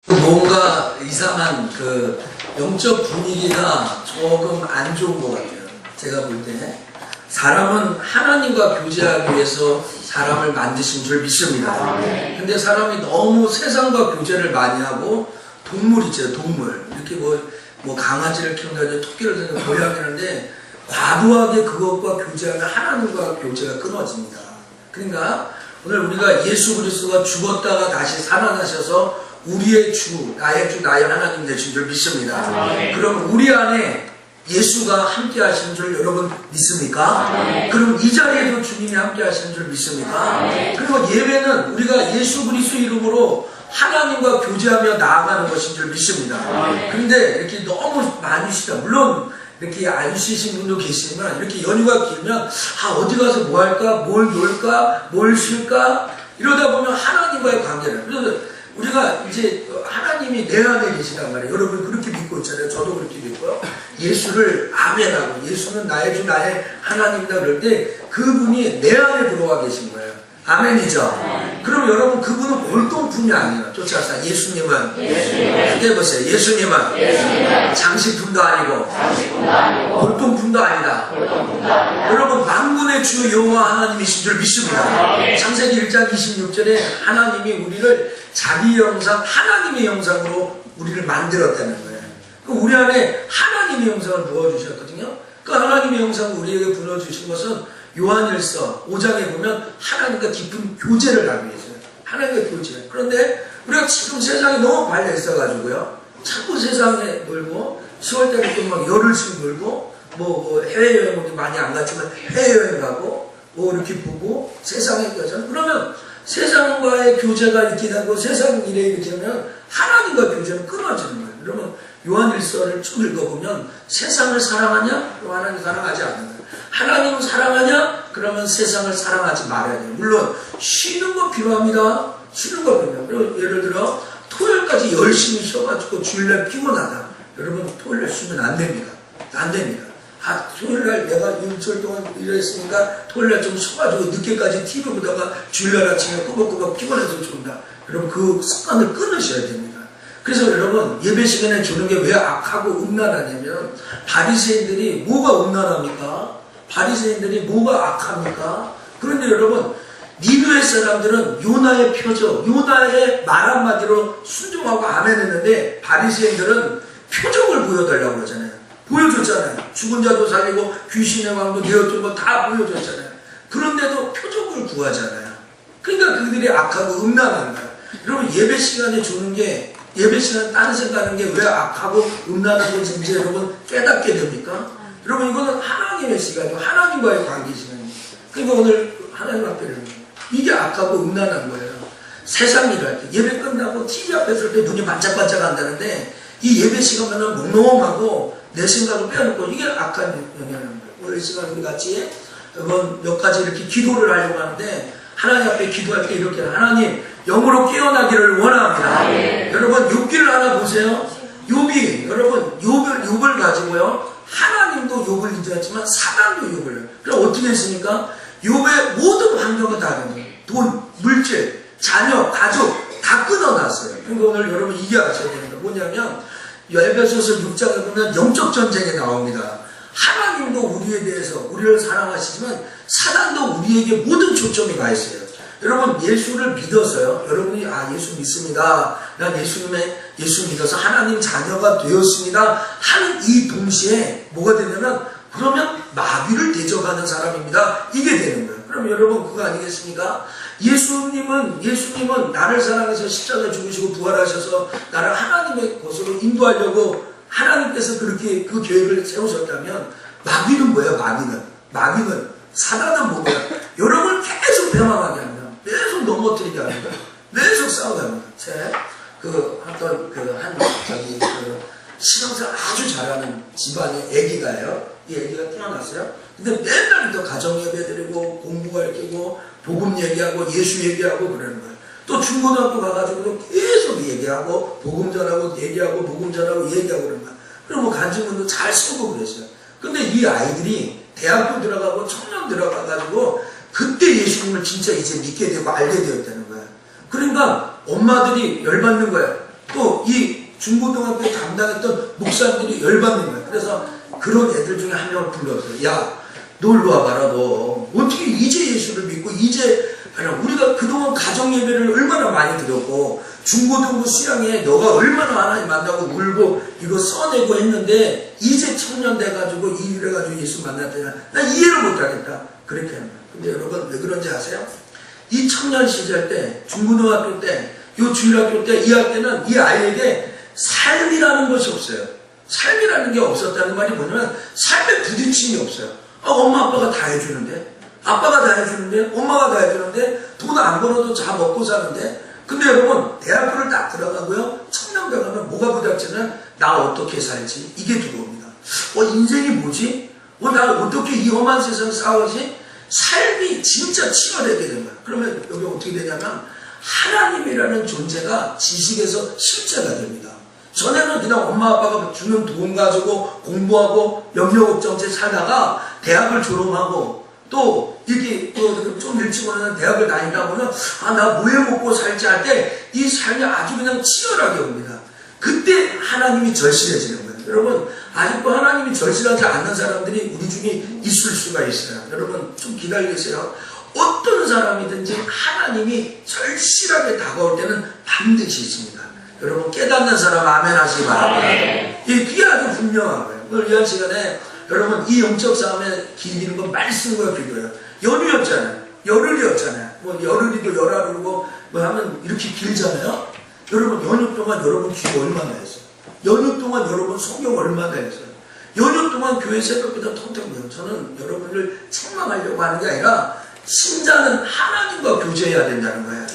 뭔가 이상한 그 영적 분위기가 조금 안 좋은 것 같아요. 제가 볼 때 사람은 하나님과 교제하기 위해서 사람을 만드신 줄 믿습니다. 근데 사람이 너무 세상과 교제를 많이 하고 동물 있죠, 동물. 이렇게 뭐 강아지를 키운다든지 토끼를 키운다든지 고양이는데 과도하게 그것과 교제하면 하나님과 교제가 끊어집니다. 그러니까 오늘 우리가 예수 그리스도가 죽었다가 다시 살아나셔서 우리의 주, 나의 하나님 되신 줄 믿습니다. 그럼 우리 안에 예수가 함께 하시는 줄 여러분 믿습니까? 그럼 이 자리에도 주님이 함께 하시는 줄 믿습니까? 그리고 예배는 우리가 예수 그리스도 이름으로 하나님과 교제하며 나아가는 것인 줄 믿습니다. 그런데 이렇게 너무 많이 쉬다. 물론 이렇게 안 쉬신 분도 계시지만 이렇게 연휴가 길면 어디 가서 뭐 할까? 뭘 놀까? 뭘 쉴까? 이러다 보면 하나님과의 관계를. 그래서 우리가 이제 하나님이 내 안에 계시단 말이에요. 여러분 그렇게 믿고 있잖아요. 저도 그렇게 믿고요. 예수를 아멘하고 예수는 나의 주 나의 하나님이다 그럴 때 그분이 내 안에 들어와 계신 거예요. 아멘이죠. 그럼 여러분 그분은 골동품이 아니에요. 쫓아서 예수님은 크게 보세요. 예수님은 장식품도 아니고 골동품도 아니다. 여러분 만군의 주 여호와 하나님이신 줄 믿습니다. 창세기 1장 26절에 하나님이 우리를 자기 형상 하나님의 형상으로 우리를 만들었다는 거예요. 그럼 우리 안에 하나님의 형상을 부어주셨거든요. 그 하나님의 형상을 우리에게 부어주신 것은 요한일서 5장에 보면 하나님과 깊은 교제를 하기 위해서요. 하나님과 교제. 그런데 우리가 지금 세상에 너무 발려 있어가지고요. 자꾸 세상에 놀고 10월달에 또 막 열흘씩 놀고 뭐 해외여행 많이 안 갔지만 해외여행 가고 뭐 이렇게 보고 세상에 가서 그러면 세상과의 교제가 이렇게 되고 세상 일에 이렇게 하면 하나님과 교제는 끊어지는 거예요. 그러면 요한일서를 쭉 읽어보면 세상을 사랑하냐? 그럼 하나님 사랑하지 않는 거예요. 하나님을 사랑하냐? 그러면 세상을 사랑하지 말아야 돼요. 물론 쉬는 거 필요합니다. 쉬는 거 필요해요. 그리고 예를 들어 토요일까지 열심히 쉬어가지고 주일날 피곤하다. 여러분 토요일날 쉬면 안 됩니다. 안 됩니다. 토요일날 내가 일주일 동안 일했으니까 토요일날 좀 쉬어가지고 늦게까지 TV 보다가 주일날 아침에 꾸벅꾸벅 피곤해서 준다. 여러분 그 습관을 끊으셔야 됩니다. 그래서 여러분 예배 시간에 주는 게 왜 악하고 음란하냐면 바리새인들이 뭐가 음란합니까? 바리새인들이 뭐가 악합니까? 그런데 여러분 니느웨 사람들은 요나의 표적, 요나의 말 한마디로 순종하고 아멘했는데 바리새인들은 표적을 보여달라고 그러잖아요. 보여줬잖아요. 죽은 자도 살리고 귀신의 왕도 내어준 거 다 보여줬잖아요. 그런데도 표적을 구하잖아요. 그러니까 그들이 악하고 음란한 거예요. 여러분 예배 시간에 주는 게 예배 시간 다른 생각하는 게 왜 악하고 음란한 건지 이제 여러분 깨닫게 됩니까? 여러분 이거는 하나님의 시간이고 하나님과의 관계 시간이에요. 그러니까 오늘 하나님 앞에 이게 악하고 음란한 거예요. 세상 일을 할 때 예배 끝나고 TV 앞에 설 때 눈이 반짝반짝 한다는데 이 예배 시간은 몽롱하고 내 생각을 빼놓고 이게 악한 영향인 거예요. 오늘 이 시간 우리 같이 몇 가지 이렇게 기도를 하려고 하는데 하나님 앞에 기도할 때 이렇게 하나님 영으로 깨어나기를 원합니다. 여러분 욥기를 하나 보세요. 욥이 여러분 욥을 가지고요. 하나님도 욥을 인정했지만 사단도 욥을. 그럼 어떻게 했습니까? 욥의 모든 환경은 다 돈, 물질, 자녀, 가족 다 끊어놨어요. 그러니까 오늘 여러분 이게 아셔야 됩니다. 뭐냐면 에베소서 6장에 보면 영적 전쟁에 나옵니다. 하나님도 우리에 대해서 우리를 사랑하시지만 사단도 우리에게 모든 초점이 가 있어요. 여러분 예수를 믿어서요. 여러분이 예수 믿습니다. 난 예수 믿어서 하나님 자녀가 되었습니다. 하는 이 동시에 뭐가 되냐면 그러면 마귀를 대적하는 사람입니다. 이게 되는 거예요. 그럼 여러분 그거 아니겠습니까? 예수님은 나를 사랑해서 십자가에 죽으시고 부활하셔서 나를 하나님의 곳으로 인도하려고 하나님께서 그렇게 그 계획을 세우셨다면 마귀는 뭐예요? 마귀는 사단은 뭐예요? 여러분을 계속 배망하게 합니다. 계속 넘어뜨리게 합니다. 계속 싸우게 합니다. 신앙생활 아주 잘하는 집안의 애기가요. 이 애기가 태어났어요. 근데 맨날 또 가정 예배 드리고 공부 가르치고 복음 얘기하고 예수 얘기하고 그러는 거예요. 또 중고등학교 가가지고 계속 얘기하고 복음 전하고 얘기하고 복음 전하고 얘기하고 그런 거예요. 그리고 뭐 간증문도 잘 쓰고 그랬어요. 근데 이 아이들이 대학교 들어가고 청년 들어가가지고 그때 예수님을 진짜 이제 믿게 되고 알게 되었다는 거예요. 그러니까 엄마들이 열받는 거예요. 또 이 중고등학교 담당했던 목사님들이 열받는 거예요. 그래서 그런 애들 중에 한 명을 불렀어요. 야, 너 일로 와봐라. 너 어떻게 이제 예수를 믿고 이제 우리가 그동안 가정예배를 얼마나 많이 드렸고 중고등부 수양에 너가 얼마나 하나님 만나고 울고 이거 써내고 했는데 이제 청년 돼가지고 이 일해가지고 예수 만났더니 나 이해를 못하겠다. 그렇게 하는 거예요. 근데 여러분 왜 그런지 아세요? 이 청년 시절 때 중고등학교 때 요 주일학교 때 이 할 때는 이 아이에게 삶이라는 것이 없어요. 삶이라는 게 없었다는 말이 뭐냐면 삶의 부딪힘이 없어요. 엄마 아빠가 다 해주는데 아빠가 다 해주는데 엄마가 다 해주는데 돈 안 벌어도 다 먹고 사는데 근데 여러분 대학교를 딱 들어가고요 청년대 가면 뭐가 부닥치면 나 어떻게 살지 이게 들어옵니다. 인생이 뭐지? 나 어떻게 이 험한 세상 싸우지? 삶이 진짜 치열하게 되는 거야. 그러면 여기 어떻게 되냐면 하나님이라는 존재가 지식에서 실제가 됩니다. 전에는 그냥 엄마 아빠가 주는 돈 가지고 공부하고 염려걱정째 살다가 대학을 졸업하고 또 이렇게 좀 일찍 오는 대학을 다니다 보면 나 뭐해 먹고 살지 할 때 이 삶이 아주 그냥 치열하게 옵니다. 그때 하나님이 절실해지는 거예요. 여러분 아직도 하나님이 절실하지 않는 사람들이 우리 중에 있을 수가 있어요. 여러분 좀 기다리세요. 어떤 사람이든지 하나님이 절실하게 다가올 때는 반드시 있습니다. 여러분 깨닫는 사람 아멘 하시기 바랍니다. 이게 아주 분명한 거예요. 오늘 이한 시간에 여러분 이 영적 싸움에 기이는 건 말씀과 기도예요. 연휴였잖아요. 열흘이었잖아요. 뭐 열흘이고 열하루고 뭐 하면 이렇게 길잖아요. 여러분 연휴 동안 여러분 기도 얼마나 했어요? 연휴 동안 여러분 성경 얼마나 했어요? 연휴 동안 교회 새벽부터 텅텅해요. 저는 여러분을 책망하려고 하는 게 아니라 신자는 하나님과 교제해야 된다는 거예요.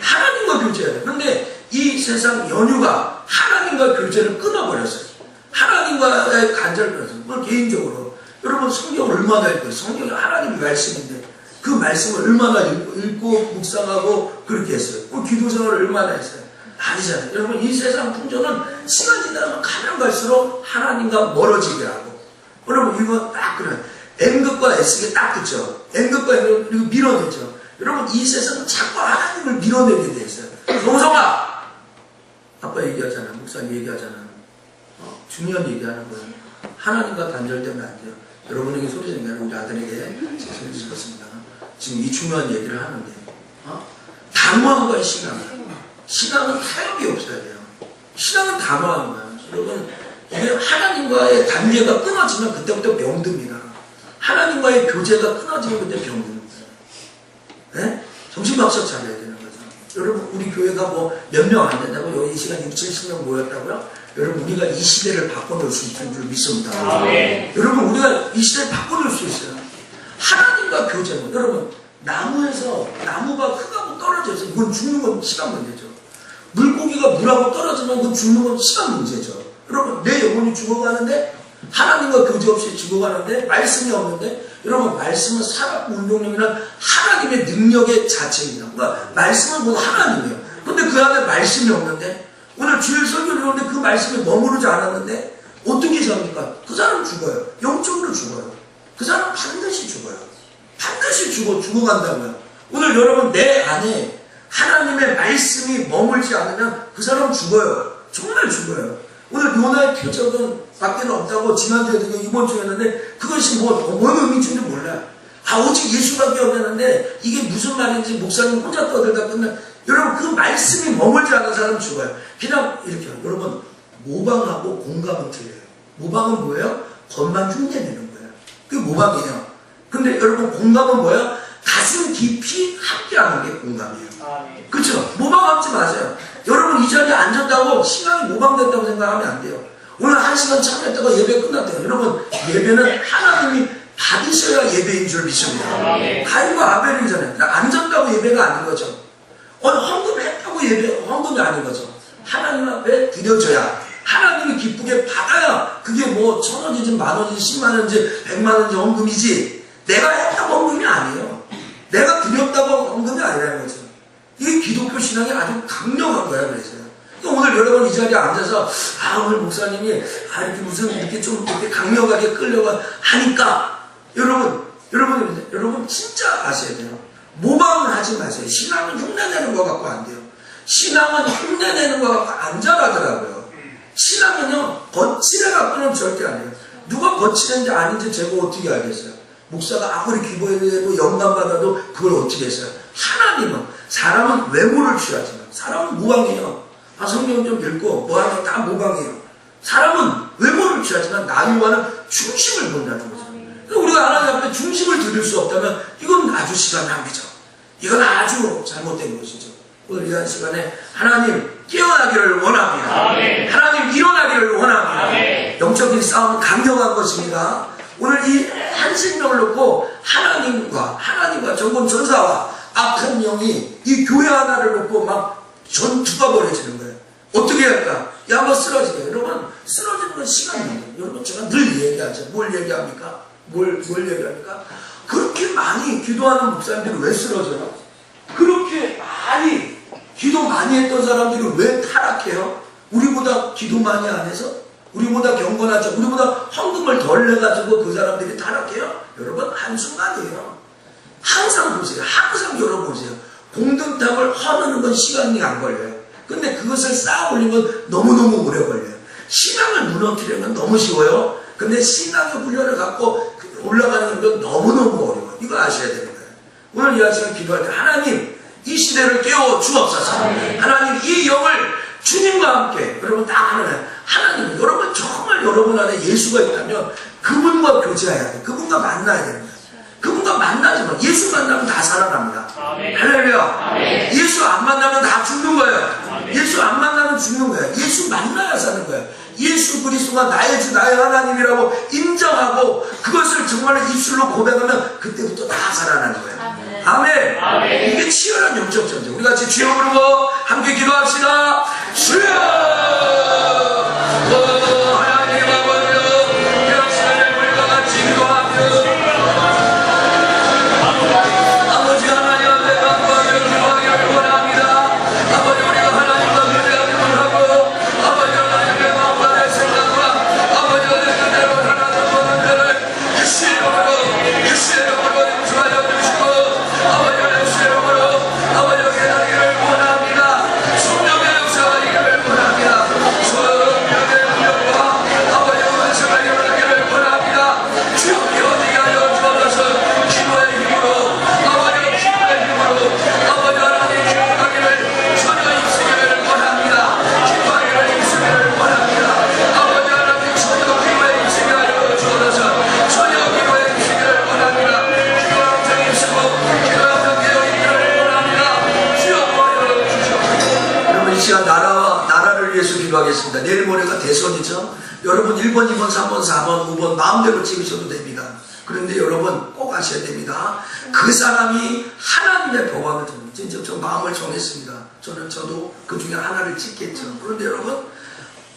하나님과 교제해야 돼요. 그런데 이 세상 연휴가 하나님과 교제를 끊어버렸어요. 하나님과의 간절을 끊었어요. 그건 개인적으로 여러분 성경을 얼마나 읽어요? 성경이 하나님의 말씀인데 그 말씀을 얼마나 읽고 묵상하고 그렇게 했어요. 그 기도 생활을 얼마나 했어요? 아니잖아요. 여러분 이 세상 풍조는 시간이 지나면 가면 갈수록 하나님과 멀어지게 하고 여러분 이거 딱 그래요. N극과 S가 딱 붙죠. N극과 N극 그리고 밀어내죠. 여러분 이 세상은 자꾸 하나님을 밀어내게 돼 있어요. 동성아 아빠 얘기하잖아. 목사님 얘기하잖아. 중요한 얘기하는 거예요. 하나님과 단절되면 안 돼요. 여러분에게 소리 내는 우리 아들에게 소리 질렀습니다. 지금 이 중요한 얘기를 하는데 단호한 거예요. 신앙은 타협이 없어야 돼요. 신앙은 단호한 거예요. 여러분 이게 하나님과의 관계가 끊어지면 그때부터 병듭니다. 하나님과의 교제가 끊어지면 그때 병듭니다. 네? 정신박석 차려야 되는 거죠. 여러분 우리 교회가 뭐 몇 명 안 된다고 여기 이 시간 6, 70명 모였다고요? 여러분 우리가 이 시대를 바꿔놓을 수 있는 줄 믿습니다. 여러분 우리가 이 시대를 바꿔놓을 수 있어요. 하나님과 교제는 여러분 나무가 흙하고 떨어져서 이건 죽는 건 시간 문제죠. 물고기가 물하고 떨어지면 그건 죽는 건 시간 문제죠. 여러분 내 영혼이 죽어가는데 하나님과 교제 없이 죽어가는데 말씀이 없는데 여러분 말씀은 살아있고 운동력이란 하나님의 능력의 자체입니다. 그러니까 말씀은 곧 하나님이에요. 근데 그 안에 말씀이 없는데 오늘 주일 설교를 하는데 그 말씀이 머무르지 않았는데 어떻게 잡니까? 그 사람 죽어요. 영적으로 죽어요. 그 사람 반드시 죽어요. 반드시 죽어간다고요. 오늘 여러분 내 안에 하나님의 말씀이 머물지 않으면 그 사람 죽어요. 정말 죽어요. 오늘 요나의 표적은 밖에는 없다고 지난주에도 이번 주에 했는데 그것이 뭔 의미인지 몰라요. 오직 예수밖에 없는데 이게 무슨 말인지 목사님 혼자 떠들다 끝나. 여러분 그 말씀이 머물지 않은 사람 죽어요. 그냥 이렇게 여러분 모방하고 공감은 틀려요. 모방은 뭐예요? 겉만 흉내내는 거예요. 그게 모방이에요. 근데 여러분 공감은 뭐예요? 가슴 깊이 함께하는 게 공감이에요. 그렇죠? 모방하지 마세요. 여러분 이 자리에 앉았다고 신앙이 모방됐다고 생각하면 안 돼요. 오늘 1시간 참여했다가 예배 끝났대요. 여러분 예배는 하나님이 받으셔야 예배인 줄 믿습니다. 가인과 아벨이잖아요. 앉았다고 예배가 아닌 거죠. 헌금을 했다고 헌금이 아닌 거죠. 하나님 앞에 드려져야 하나님이 기쁘게 받아야 그게 뭐 1,000원이지 10,000원이지 100,000원이지 100만원이지 헌금이지 내가 했다고 헌금이 아니에요. 내가 드렸다고 헌금이 아니라는 거죠. 이게 기독교 신앙이 아주 강력한 거예요. 그래서 그러니까 오늘 여러분 이 자리에 앉아서 오늘 목사님이 이렇게 무슨 이렇게 좀 이렇게 강력하게 끌려가 하니까 여러분 진짜 아셔야 돼요. 모방을 하지 마세요. 신앙은 흉내내는 거 갖고 안 돼요. 신앙은 흉내내는 거 갖고 안 자라더라고요. 신앙은요, 거칠해 갖고는 절대 안 돼요. 누가 거칠은지 아닌지 제가 어떻게 알겠어요? 목사가 아무리 기도해도 영감받아도 그걸 어떻게 했어요? 하나님은, 사람은 외모를 취하지만, 사람은 무방해요. 성경 좀 읽고, 뭐하면 다 무방해요. 사람은 외모를 취하지만, 나이와는 중심을 본다는 거죠. 우리가 하나님 앞에 중심을 들일 수 없다면, 이건 아주 시간 낭비죠. 이건 아주 잘못된 것이죠. 오늘 이런 시간에 하나님 깨어나기를 원합니다. 아멘. 하나님 일어나기를 원합니다. 아멘. 영적인 싸움은 강력한 것입니다. 오늘 이 한 생명을 놓고 하나님과 전범 전사와 악한 영이 이 교회 하나를 놓고 막 전투가 벌어지는 거예요. 어떻게 할까? 야, 뭐 쓰러지게. 여러분, 쓰러지는 건 시간입니다. 여러분, 제가 늘 얘기하죠. 뭘 얘기합니까? 뭘 얘기합니까? 그렇게 많이 기도하는 목사님들이 왜 쓰러져요? 그렇게 많이 기도 많이 했던 사람들이 왜 타락해요? 우리보다 기도 많이 안 해서? 우리보다 경건하죠? 우리보다 헌금을 덜 내가지고 그 사람들이 타락해요? 여러분, 한순간이에요. 항상 보세요. 항상 열어보세요. 공든탑을 허는 건 시간이 안 걸려요. 근데 그것을 쌓아 올린 건 너무너무 오래 걸려요. 신앙을 무너뜨리는 건 너무 쉬워요. 근데 신앙의 훈련을 갖고 올라가는 건 너무너무 어려워요. 이거 아셔야 되는 거예요. 오늘 이 시간 기도할 때 하나님 이 시대를 깨워 주옵소서. 하나님 이 영을 주님과 함께 여러분 딱 하나님 여러분 정말 여러분 안에 예수가 있다면 그분과 교제해야 돼. 그분과 만나야 됩니다. 그분과 만나지만 예수 만나면 다 살아납니다. 할렐루야. 예수 안 만나면 다 죽는 거예요. 예수 안 만나면 죽는 거예요. 예수 만나야 사는 거예요. 예수 그리스도가 나의 주 나의 하나님이라고 인정하고 그것을 정말 입술로 고백하면 그때부터 다 살아나는 거예요. 아멘. 아멘. 이게 치열한 영적 전쟁. 우리 같이 주여 부르고 함께 기도합시다. 주여. 하나님 아버지 이런 시간을 우리가 같이 기도하며 아버지 하나님 앞에 감사하며 기도하기를 원합니다. 아버지 우리가 하나님과 교제하기를 원하고 아버지 하나님의 마음과 내 생각과 아버지 어느 대로 하나님 보는 데를 예수의 이름으로 용서하여 주시고 아버지 예수의 이름으로 아버지 깨닫기를 원합니다. 성령의 역사가 있기를 원합니다. 성령의 능력과 아버지 은혜가 일어나기를 원합니다. 주여 깨어지게 하여 주옵소서. 기도의 힘으로 아버지 기도의 힘으로 아버지 하나님 기도하기를 전혀 힘쓰기를 원합니다. 기도하기를 힘쓰기를 원합니다. 아버지 하나님 전혀 기도에 힘쓰게 하여 주옵소서. 전혀 기도에 힘쓰기를 원합니다. 기도 항상 힘쓰고 기도 항상 깨어있기를 원합니다. 주여 도와여 주시옵소서. 여러분 이 시간 나라를 위해서 기도하겠습니다. 내일 모레가 대선이죠. 여러분 1번, 2번, 3번, 4번, 5번 마음대로 찍으셔도 됩니다. 그런데 여러분 꼭 아셔야 됩니다. 그 사람이 하나님의 법안을 줍니다. 진짜 저 마음을 정했습니다. 저도 그 중에 하나를 찍겠죠. 그런데 여러분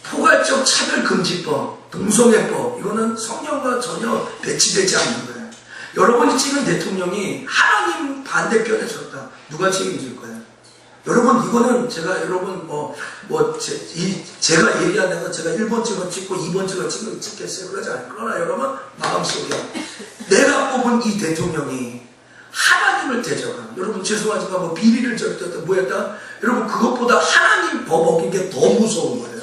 포괄적 차별금지법, 동성애법 이거는 성령과 전혀 배치되지 않는 거예요. 여러분이 찍은 대통령이 하나님 반대편에 섰다. 누가 책임질 거예요? 여러분 이거는 제가 여러분 제가 얘기하는 건 제가 1번 찍고 2번 찍겠어요. 그러지 않아요. 그러나 여러분 마음속에 내가 뽑은 이 대통령이 하나님을 대적하는 여러분 죄송하지만 뭐 비리를 저랬다 뭐였다 여러분 그것보다 하나님 법 어긴 게 더 무서운 거예요.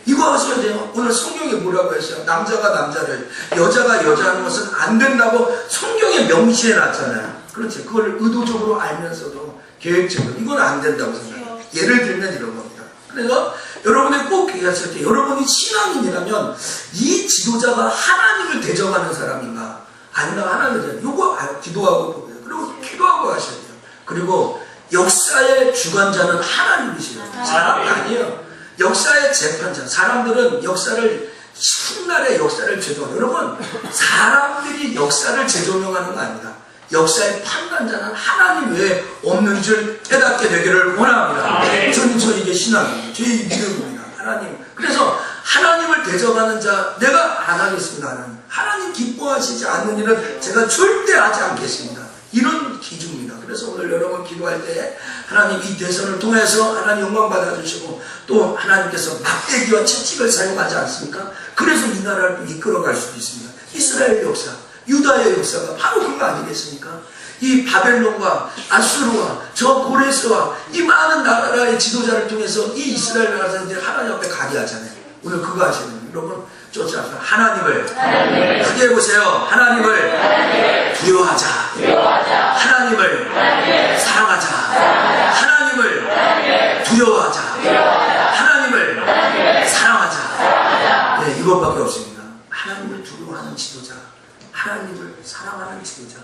이거 하셔야 돼요. 오늘 성경에 뭐라고 했어요? 남자가 남자를 여자가 여자하는 것은 안 된다고 성경에 명시해 놨잖아요. 그렇지. 그걸 의도적으로 알면서도 계획적으로 이건 안 된다고 생각해요. 예를 들면 이런 겁니다. 그래서 여러분이 꼭 얘기하실 때 여러분이 신앙인이라면 이 지도자가 하나님을 대적하는 사람인가 아니면 하나님을 요거 기도하고 보고요. 그리고 기도하고 하셔야 돼요. 그리고 역사의 주관자는 하나님이시죠. 사람이 아니에요. 역사의 재판자. 사람들은 역사를 훗날의 역사를 재조명. 여러분 사람들이 역사를 재조명하는 거 아닙니다. 역사의 판단자는 하나님 외에 없는 줄 깨닫게 되기를 원합니다. 저는 이게 신앙입니다. 제 믿음입니다. 하나님. 그래서 하나님을 대적하는 자 내가 안 하겠습니다. 하나님 기뻐하시지 않는 일은 제가 절대 하지 않겠습니다. 이런 기준입니다. 그래서 오늘 여러분 기도할 때 하나님 이 대선을 통해서 하나님 영광 받아주시고 또 하나님께서 막대기와 채찍을 사용하지 않습니까? 그래서 이 나라를 이끌어갈 수도 있습니다. 이스라엘 역사, 유다의 역사가 바로 그거 아니겠습니까? 이 바벨론과 아수르와 저 고레스와 이 많은 나라의 지도자를 통해서 이 이스라엘 나라 사람들이 하나님 앞에 가게 하잖아요. 오늘 그거 하시는 거예요. 여러분 쫓아서 하나님을 크게 해보세요. 하나님을 두려워하자. 하나님을 사랑하자. 하나님을 두려워하자. 하나님을 사랑하자. 네, 이것밖에 없습니다. 하나님을 두려워하는 지도자, 하나님을 사랑하는 지도자,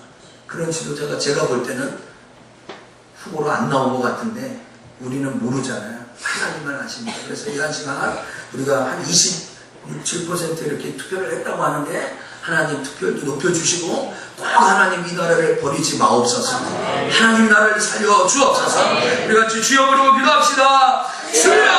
그런 지도자가 제가 볼 때는 후보로 안 나온 것 같은데 우리는 모르잖아요. 하나님만 아십니다. 그래서 이 한 시간 우리가 한 27% 이렇게 투표를 했다고 하는데 하나님 투표율도 높여주시고 꼭 하나님 이 나라를 버리지 마옵소서. 하나님 나라를 살려 주옵소서. 우리 같이 주여 부르고 기도합시다. 주여!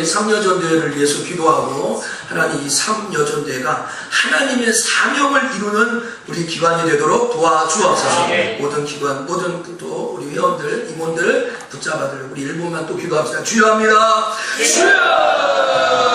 삼여전대회를 위해서 기도하고 하나님 이 삼여전대회가 하나님의 사명을 이루는 우리 기관이 되도록 도와주옵소서. 모든 기관, 모든 또 우리 회원들, 임원들 붙잡아들 우리 1분만 또 기도합시다. 주여합니다. 주여!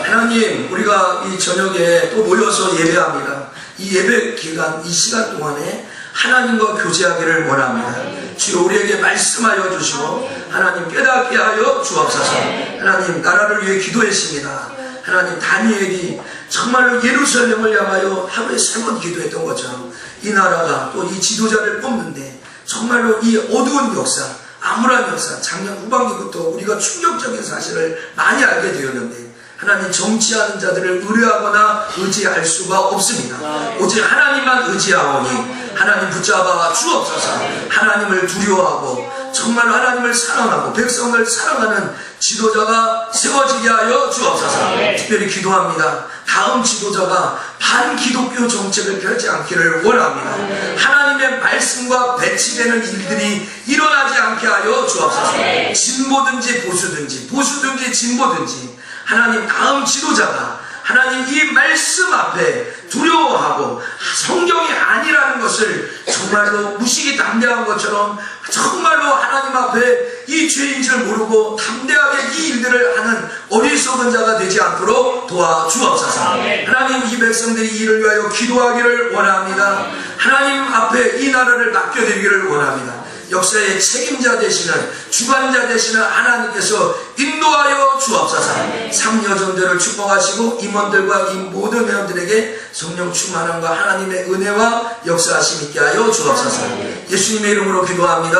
하나님 아버지 저녁에 또 모여서 예배합니다. 이 예배 기간, 이 시간 동안에 하나님과 교제하기를 원합니다. 주여 우리에게 말씀하여 주시고 하나님 깨닫게 하여 주옵소서. 하나님 나라를 위해 기도했습니다. 하나님 다니엘이 정말로 예루살렘을 향하여 하루에 3번 기도했던 것처럼 이 나라가 또 이 지도자를 뽑는데 정말로 이 어두운 역사, 암울한 역사, 작년 후반기부터 우리가 충격적인 사실을 많이 알게 되었는데 하나님 정치하는 자들을 의뢰하거나 의지할 수가 없습니다. 오직 하나님만 의지하오니 하나님 붙잡아 주옵소서. 하나님을 두려워하고 정말 하나님을 사랑하고 백성을 사랑하는 지도자가 세워지게 하여 주옵소서. 특별히 기도합니다. 다음 지도자가 반기독교 정책을 펼지 않기를 원합니다. 하나님의 말씀과 배치되는 일들이 일어나지 않게 하여 주옵소서. 진보든지 보수든지 보수든지 진보든지 하나님 다음 지도자가 하나님 이 말씀 앞에 두려워하고 성경이 아니라는 것을 정말로 무식이 담대한 것처럼 정말로 하나님 앞에 이 죄인 줄 모르고 담대하게 이 일들을 하는 어리석은 자가 되지 않도록 도와주옵소서. 하나님 이 백성들이 이를 위하여 기도하기를 원합니다. 하나님 앞에 이 나라를 맡겨드리기를 원합니다. 역사의 책임자 되시는 주관자 되시는 하나님께서 인도하여 주옵소서. 삼여전대를 축복하시고 임원들과 이 모든 회원들에게 성령 충만함과 하나님의 은혜와 역사하심 있게 하여 주옵소서. 예수님의 이름으로 기도합니다.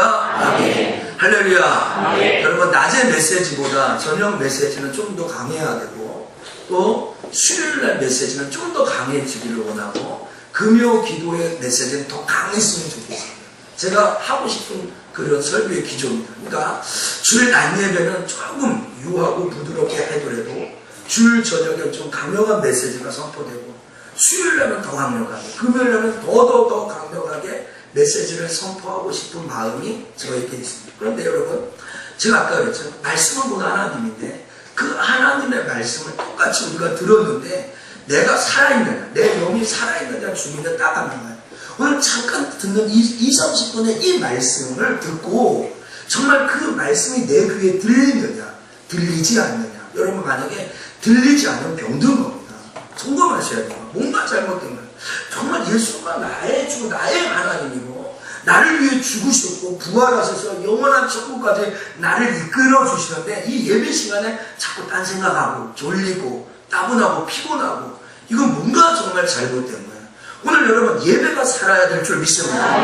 아멘. 할렐루야. 아멘. 여러분 낮의 메시지보다 저녁 메시지는 좀 더 강해야 되고 또 수요일날 메시지는 좀 더 강해지기를 원하고 금요 기도의 메시지는 더 강했으면 좋겠습니다. 제가 하고 싶은 그런 설교의 기조입니다. 그러니까 주일 낮 예배는 조금 유하고 부드럽게 하더라도 주일 저녁에 좀 강력한 메시지가 선포되고 수요일날은 더 강력하게 금요일날은 더 강력하게 메시지를 선포하고 싶은 마음이 저에게 있습니다. 그런데 여러분, 제가 아까 그랬죠. 말씀은 곧 하나님인데 그 하나님의 말씀을 똑같이 우리가 들었는데 내가 살아있느냐, 내 영이 살아있느냐 주님의 딱 하는 거예요. 오늘 잠깐 듣는 30분의 이 말씀을 듣고 정말 그 말씀이 내 귀에 들리느냐 들리지 않느냐. 여러분 만약에 들리지 않으면 병든 겁니다. 점검하셔야 돼요. 뭔가 잘못된 거예요. 정말 예수가 나의 주, 나의 하나님이고 나를 위해 죽으셨고 부활하셔서 영원한 천국까지 나를 이끌어 주시는데 이 예배 시간에 자꾸 딴 생각하고 졸리고 따분하고 피곤하고 이건 뭔가 정말 잘못된 거예요. 오늘 여러분 예배가 살아야 될 줄 믿습니다.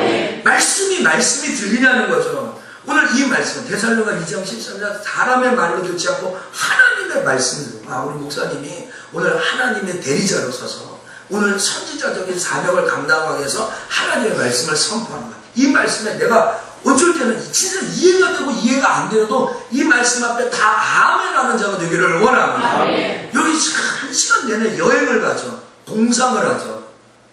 말씀이 들리냐는 거죠. 오늘 이 말씀 데살로가 2장 13절 사람의 말로 듣지 않고 하나님의 말씀을 우리 목사님이 오늘 하나님의 대리자로 서서 오늘 선지자적인 사명을 감당하기 위해서 하나님의 말씀을 선포하는 거예요. 이 말씀에 내가 어쩔 때는 진짜 이해가 되고 이해가 안 되어도 이 말씀 앞에 다 아멘하는 자가 되기를 원합니다. 여기 한 시간 내내 여행을 가죠. 동상을 하죠.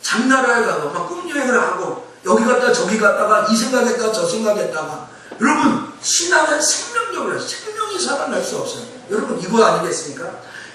장나라에 가고 막 꿈여행을 하고 여기 갔다 저기 갔다가 이 생각했다가 저 생각했다가 여러분 신앙은 생명력이라서 생명이 살아날 수 없어요. 여러분 이거 아니겠습니까?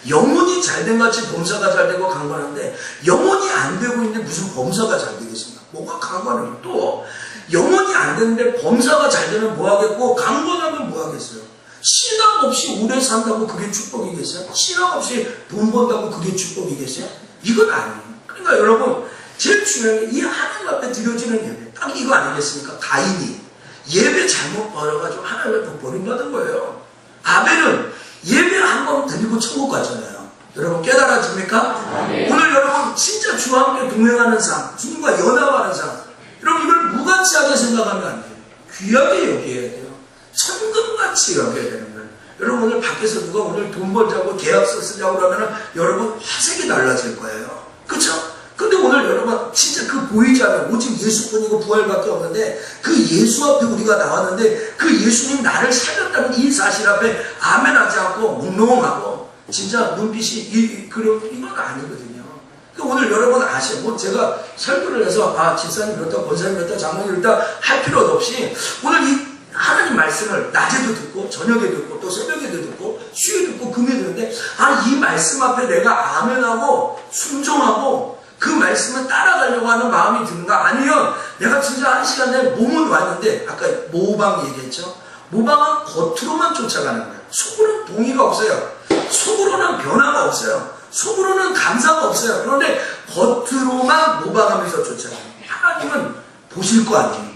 영혼이 잘된 같이 범사가 잘되고 강건한데 영혼이 안 되고 있는데 무슨 범사가 잘 되겠습니까? 뭐가 강건해요? 또 영혼이 안 되는데 범사가 잘 되면 뭐하겠고 강건하면 뭐하겠어요? 신앙 없이 오래 산다고 그게 축복이겠어요? 신앙 없이 돈 번다고 그게 축복이겠어요? 이건 아니에요. 그러니까 여러분 제일 중요한 게 이 하나님 앞에 드려지는 예배 딱 이거 아니겠습니까? 가인이 예배 잘못 벌어가지고 하나님을 버림받은 거예요. 아벨은 예배 한 번 드리고 천국 갔잖아요. 여러분 깨달아집니까? 오늘 여러분 진짜 주와 함께 동행하는 삶, 주님과 연합하는 삶, 여러분 이걸 무가치하게 생각하면 안 돼요. 귀하게 여겨야 돼요. 천금같이 여겨야 되는 거예요. 여러분 오늘 밖에서 누가 오늘 돈 벌자고 계약서 쓰자고 그러면은 여러분 화색이 달라질 거예요. 그렇죠? 근데 오늘 여러분 진짜 그 보이지 않아요. 오직 예수뿐이고 부활밖에 없는데 그 예수 앞에 우리가 나왔는데 그 예수님 나를 살렸다는 이 사실 앞에 아멘하지 않고 몽롱하고 진짜 눈빛이 이건 아니거든요. 그러니까 오늘 여러분 아시죠? 뭐 제가 설교를 해서 집사님 그렇다 권사님 그렇다 장로님 그렇다 할 필요도 없이 오늘 이 하나님 말씀을 낮에도 듣고 저녁에도 듣고 또 새벽에도 듣고 쉬에 듣고 금에 듣는데 이 말씀 앞에 내가 아멘하고 순종하고 그 말씀을 따라가려고 하는 마음이 드는가? 아니면 내가 진짜 한 시간 내에 몸은 왔는데 아까 모방 얘기했죠? 모방은 겉으로만 쫓아가는 거예요. 속으로는 동의가 없어요. 속으로는 변화가 없어요. 속으로는 감사가 없어요. 그런데 겉으로만 모방하면서 쫓아가요. 하나님은 보실 거 아니에요.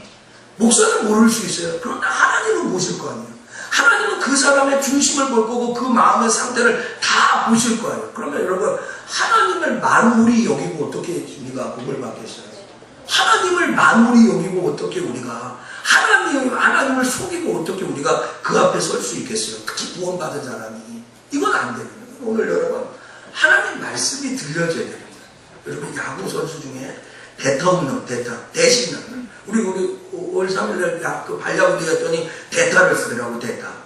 목사는 모를 수 있어요. 그런데 하나님은 보실 거 아니에요. 하나님은 그 사람의 중심을 볼 거고 그 마음의 상태를 다 보실 거예요. 그러면 여러분 하나님을 만물이 여기고 어떻게 우리가 복을 받겠어요? 하나님을 만물이 여기고 어떻게 우리가 하나님을 속이고 어떻게 우리가 그 앞에 설 수 있겠어요? 특히 구원받은 사람이 이건 안 됩니다. 오늘 여러분 하나님 말씀이 들려져야 됩니다. 여러분 야구 선수 중에 대타 없는 대신 없는 우리 5월 3일날 그 반야구대 했더니 대타를 쓰더라고. 대타.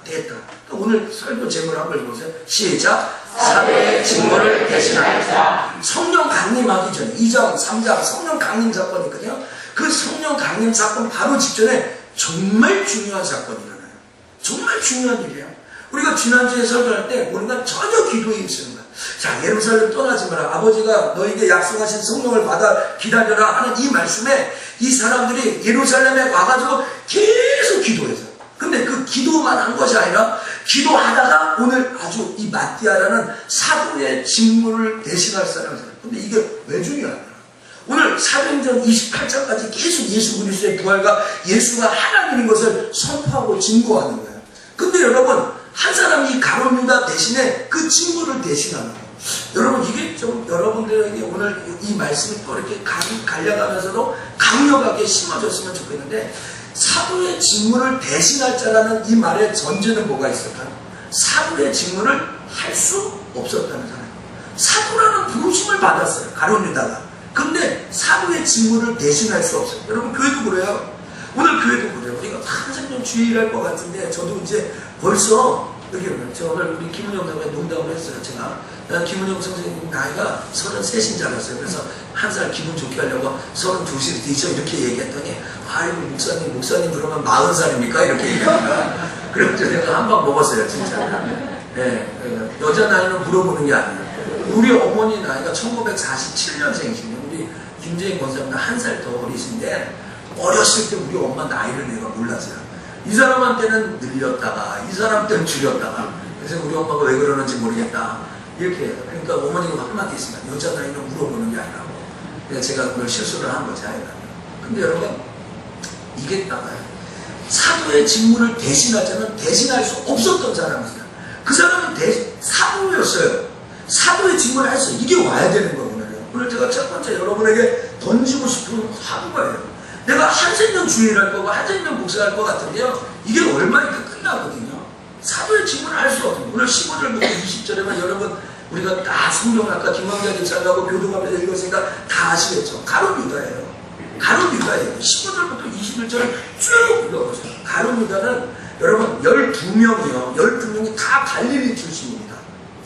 오늘 설교 제목을 한번 보세요. 시작. 사도의 직무를 대신할 자. 성령 강림하기 전에 2장 3장 성령 강림 사건이 있거든요. 그 성령 강림 사건 바로 직전에 정말 중요한 사건이 일어나요. 정말 중요한 일이에요. 우리가 지난주에 설교할 때 우리가 전혀 기도에 있습니다. 자, 예루살렘 떠나지 마라. 아버지가 너에게 약속하신 성령을 받아 기다려라 하는 이 말씀에 이 사람들이 예루살렘에 와가지고 계속 기도했어요. 근데 그 기도만 한 것이 아니라 기도하다가 오늘 아주 이 마띠아라는 사도의 직무를 대신할 사람이에요. 근데 이게 왜 중요하냐? 오늘 사도행전 28장까지 계속 예수 그리스도의 부활과 예수가 하나님인 것을 선포하고 증거하는 거예요. 근데 여러분 한 사람이 가룟 유다 대신에 그 직무를 대신하는 거예요. 여러분 이게 좀 여러분들에게 오늘 이 말씀이 또 이렇게 갈려가면서도 강력하게 심어졌으면 좋겠는데 사도의 직무를 대신할 자라는 이 말의 전제는 뭐가 있을까요? 사도의 직무를 할 수 없었다는 사람. 사도라는 부르심을 받았어요. 가룟 유다가. 근데 사도의 직무를 대신할 수 없어요. 여러분 교회도 그래요. 오늘 교회도 그래요. 우리가 항상 좀 주의할 것 같은데 저도 이제 벌써 여기 저 오늘 우리 김은영 선생님 농담을 했어요. 제가 김은영 선생님 나이가 33인 줄 알았어요. 그래서 한 살 기분 좋게 하려고 32시 뒤져 이렇게 얘기했더니 아이고 목사님 그러면 40살입니까? 이렇게 얘기합니다. 그래서 내가 한 방 먹었어요, 진짜. 네, 여자 나이는 물어보는 게 아니에요. 우리 어머니 나이가 1947년생이시네요. 우리 김재인 권사님은 1살 더 어리신데, 어렸을 때 우리 엄마 나이를 내가 몰랐어요. 이 사람한테는 늘렸다가, 이 사람한테는 줄였다가, 그래서 우리 엄마가 왜 그러는지 모르겠다. 이렇게 해요. 그러니까 어머니가 한마디 있으면 여자 나이는 물어보는 게 아니라고. 그래서 제가 그걸 실수를 한 거죠. 근데 여러분, 이게 나가요. 사도의 직무를 대신할 자는 대신할 수 없었던 사람이었어요. 그 사람은 사도였어요. 사도의 직무를 할 수, 이게 와야 되는 거거든요. 오늘 제가 첫 번째 여러분에게 던지고 싶은 사도가예요. 내가 한생명 주일할 거고 한생명 목사할 것 같은데요, 이게 얼마니까 끝나거든요. 사도의 직무를 할 수 없어요. 오늘 15절부터 20절에만 여러분, 우리가 다 성경 아까 김광자 집사님하고 교도관에서 읽었으니까 다 아시겠죠. 가룟 유다예요. 가룟 유다예요. 15절부터 21절을 쭉 읽어보세요. 가룟 유다는 여러분 12명이요. 12명이 다 갈릴리 출신입니다.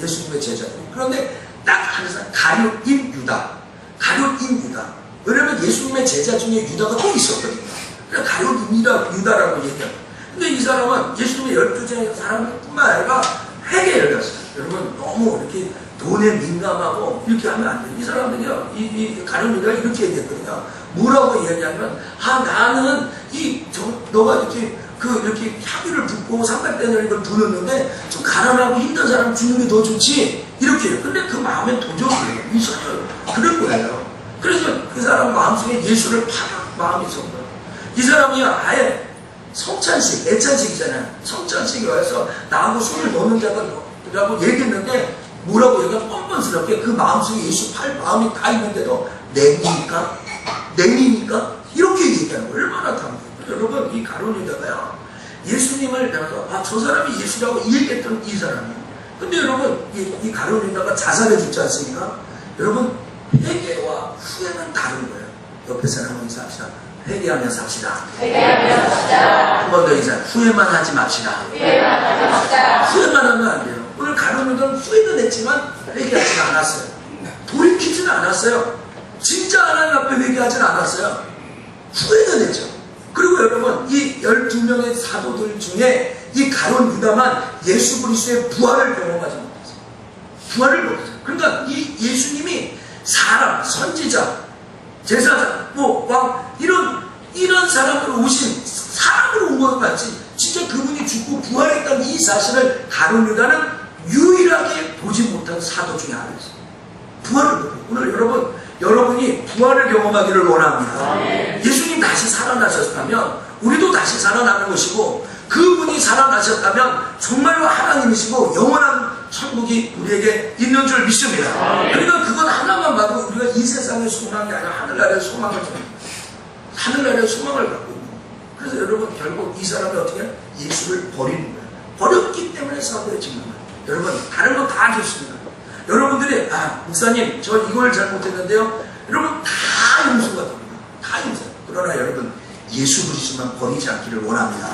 예수님의 제자들. 그런데 딱 한 사람, 가룟인 유다. 가룟인 유다. 왜냐면 예수님의 제자 중에 유다가 또 있었거든요. 그래서 가룟인 유다라고 얘기합니다. 근데 이 사람은 예수님의 12제자 사람뿐만 아니라 회개를 했어요. 여러분 너무 이렇게 돈에 민감하고 이렇게 하면 안 돼요. 이 사람들이요, 이 가룟 유다가 이렇게 얘기했거든요. 뭐라고 얘기하냐면, 나는 너가 이렇게 이렇게 향유를 붓고 삼각대는 이걸 부는데 좀 가난하고 힘든 사람 주는 게 더 좋지, 이렇게 해요. 근데 그 마음에 도저히 있어요. 그럴 거예요. 그래서 그 사람 마음속에 예수를 파는 마음이 있었던 거예요. 이 사람이 아예 성찬식, 애찬식이잖아요. 성찬식에 와서 나하고 술을 먹는 자라고 얘기했는데, 뭐라고 얘기하면 뻔뻔스럽게 그 마음속에 예수 팔 마음이 다 있는데도 냉입니까? 냉입니까? 이렇게 얘기하는 거예요. 얼마나 담대해요. 여러분, 이 가룟 유다가요, 예수님을 내가 저 사람이 예수라고 얘기했던 이 사람이에요. 근데 여러분, 이 가룟 유다가 자살해 죽지 않습니까? 여러분, 회개와 후회는 다른 거예요. 옆에 사람 인사합시다. 회개하며 삽시다. 회개하며 삽시다. 한 번 더 인사. 후회만 하지 맙시다. 후회만 하지 맙시다. 후회만 하면 안 돼요. 오늘 가룟 유다는 후회는 했지만 회개하지 않았어요. 돌이키지는 않았어요. 진짜 하나님 앞에 회개하지는 않았어요. 후회는 했죠. 그리고 여러분, 이 12명의 사도들 중에 이 가룟 유다만 예수 그리스도의 부활을 경험하지 못했어요. 부활을 못했어요. 그러니까 이 예수님이 사람, 선지자, 제사장, 왕, 이런 사람으로 오신, 사람으로 온 것 같지, 진짜 그분이 죽고 부활했다는 이 사실을 가룟 유다는 유일하게 보지 못한 사도 중에 하나였어요. 부활을 못해요. 오늘 여러분이 부활을 경험하기를 원합니다. 예수님 다시 살아나셨다면 우리도 다시 살아나는 것이고, 그분이 살아나셨다면 정말로 하나님이시고 영원한 천국이 우리에게 있는 줄 믿습니다. 그러니까 그건 하나만 봐도 우리가 이 세상의 소망이 아니라 하늘나라의 소망을 갖고 있는 거예요. 그래서 여러분, 결국 이 사람이 어떻게 예수를 버리는 거예요. 버렸기 때문에 사도의 직무예요. 여러분, 다른 건 다 좋습니다. 여러분들이 목사님 저 이걸 잘못했는데요, 여러분 다 용서가 됩니다. 다 용서. 그러나 여러분, 예수 그리스도만 버리지 않기를 원합니다.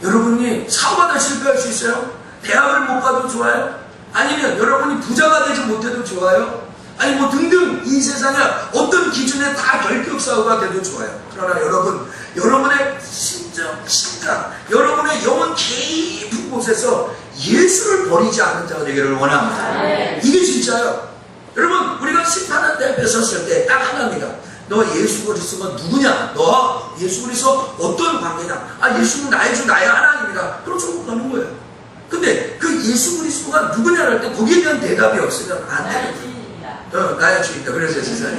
여러분이 사업하다 실패할 수 있어요? 대학을 못 가도 좋아요? 아니면 여러분이 부자가 되지 못해도 좋아요? 아니 등등 이 세상에 어떤 기준에 다 결격사고가 돼도 좋아요. 그러나 여러분의 심장, 여러분의 영혼 깊은 곳에서 예수를 버리지 않는 자가 되기를 원합니다. 이게 진짜요. 여러분, 우리가 심판한 데 앞에 섰을 때 딱 하나입니다. 너 예수 그리스도가 누구냐? 너 예수 그리스도 어떤 관계냐? 예수는 나의 주, 나의 하나님이다. 그럼 천국 가는 거예요. 근데 그 예수 그리스도가 누구냐를 할 때 거기에 대한 대답이 없으면 안 되는 거예요. 나의 주인다. 그래서 세상에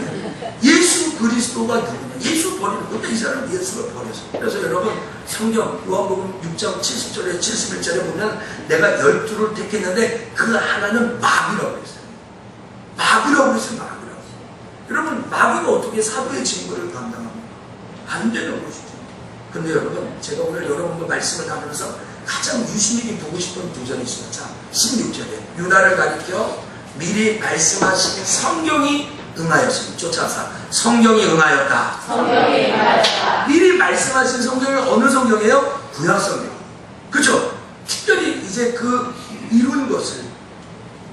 예수 그리스도가 누구냐? 예수 버리는 건데 이 사람은 예수를 버렸어. 그래서 여러분, 성경 요한복음 6장 70절에 71절에 보면 내가 12를 택했는데 그 하나는 마귀라고 했어요. 마귀라고 했어요. 마귀라고. 여러분, 마귀가 어떻게 사도의 직무를 감당합니까? 안 되는 것이죠. 근데 여러분, 제가 오늘 여러분과 말씀을 나누면서 가장 유심히 보고 싶은 두 절이 있습니다. 자, 16절에 유다를 가리켜 미리 말씀하신 성경이 응하였습니다. 쫓아서 성경이 응하였다. 성경이 응하였다. 미리 말씀하신 성경이 어느 성경이에요? 구약 성경. 그렇죠? 특별히 이제 그 이룬 것을